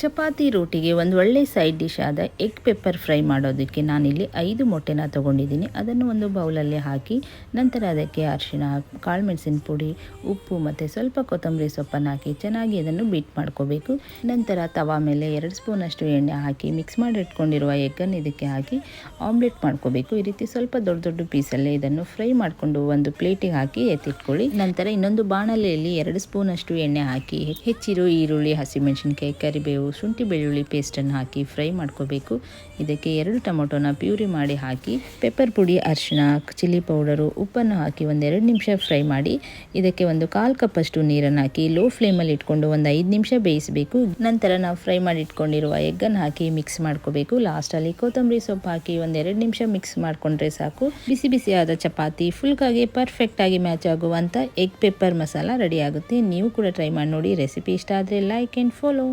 ಚಪಾತಿ ರೋಟಿಗೆ ಒಂದು ಒಳ್ಳೆ side dish ಆದ ಎಗ್ ಪೆಪ್ಪರ್ ಫ್ರೈ ಮಾಡೋದಕ್ಕೆ ನಾನಿಲ್ಲಿ 5 ಮೊಟ್ಟೆನ ತೊಗೊಂಡಿದ್ದೀನಿ. ಅದನ್ನು ಒಂದು ಬೌಲಲ್ಲಿ ಹಾಕಿ ನಂತರ ಅದಕ್ಕೆ ಅರಿಶಿಣ, ಕಾಳು ಮೆಣಸಿನ ಪುಡಿ, ಉಪ್ಪು ಮತ್ತು ಸ್ವಲ್ಪ ಕೊತ್ತಂಬರಿ ಸೊಪ್ಪನ್ನು ಹಾಕಿ ಚೆನ್ನಾಗಿ ಅದನ್ನು ಬೀಟ್ ಮಾಡ್ಕೋಬೇಕು. ನಂತರ ತವಾ ಮೇಲೆ 2 ಸ್ಪೂನಷ್ಟು ಎಣ್ಣೆ ಹಾಕಿ ಮಿಕ್ಸ್ ಮಾಡಿ ಇಟ್ಕೊಂಡಿರುವ ಎಗ್ಗನ್ನು ಇದಕ್ಕೆ ಹಾಕಿ ಆಮ್ಲೆಟ್ ಮಾಡ್ಕೋಬೇಕು. ಈ ರೀತಿ ಸ್ವಲ್ಪ ದೊಡ್ಡ ದೊಡ್ಡ ಪೀಸಲ್ಲೇ ಇದನ್ನು ಫ್ರೈ ಮಾಡಿಕೊಂಡು ಒಂದು ಪ್ಲೇಟಿಗೆ ಹಾಕಿ ಎತ್ತಿಟ್ಕೊಳ್ಳಿ. ನಂತರ ಇನ್ನೊಂದು ಬಾಣಲೆಯಲ್ಲಿ 2 ಸ್ಪೂನಷ್ಟು ಎಣ್ಣೆ ಹಾಕಿ ಹೆಚ್ಚಿರೋ ಈರುಳ್ಳಿ, ಹಸಿಮೆಣಸಿನಕಾಯಿ, ಕರಿಬೇವು, ಶುಂಠಿ ಬೆಳ್ಳುಳ್ಳಿ ಪೇಸ್ಟನ್ನು ಹಾಕಿ ಫ್ರೈ ಮಾಡ್ಕೋಬೇಕು. ಇದಕ್ಕೆ 2 ಟೊಮೊಟೊನ ಪ್ಯೂರಿ ಮಾಡಿ ಹಾಕಿ ಪೆಪ್ಪರ್ ಪುಡಿ, ಅರಿಶಿಣ, ಚಿಲ್ಲಿ ಪೌಡರು, ಉಪ್ಪನ್ನು ಹಾಕಿ 1-2 ನಿಮಿಷ ಫ್ರೈ ಮಾಡಿ ಇದಕ್ಕೆ ಒಂದು 1/4 ಕಪ್ಪಷ್ಟು ನೀರನ್ನು ಹಾಕಿ ಲೋ ಫ್ಲೇಮಲ್ಲಿ ಇಟ್ಕೊಂಡು ಒಂದು 5 ನಿಮಿಷ ಬೇಯಿಸಬೇಕು. ನಂತರ ನಾವು ಫ್ರೈ ಮಾಡಿ ಇಟ್ಕೊಂಡಿರುವ ಎಗ್ಗನ್ನು ಹಾಕಿ ಮಿಕ್ಸ್ ಮಾಡ್ಕೋಬೇಕು. ಲಾಸ್ಟಲ್ಲಿ ಕೊತ್ತಂಬರಿ ಸೊಪ್ಪು ಹಾಕಿ 1-2 ನಿಮಿಷ ಮಿಕ್ಸ್ ಮಾಡಿಕೊಂಡ್ರೆ ಸಾಕು. ಬಿಸಿ ಬಿಸಿಯಾದ ಚಪಾತಿ ಫುಲ್ಕಾಗಿ ಪರ್ಫೆಕ್ಟಾಗಿ ಮ್ಯಾಚ್ ಆಗುವಂಥ ಎಗ್ ಪೆಪ್ಪರ್ ಮಸಾಲ ರೆಡಿ ಆಗುತ್ತೆ. ನೀವು ಕೂಡ ಟ್ರೈ ಮಾಡಿ ನೋಡಿ. ರೆಸಿಪಿ ಇಷ್ಟ ಆದರೆ ಲೈಕ್ ಆ್ಯಂಡ್ ಫಾಲೋ.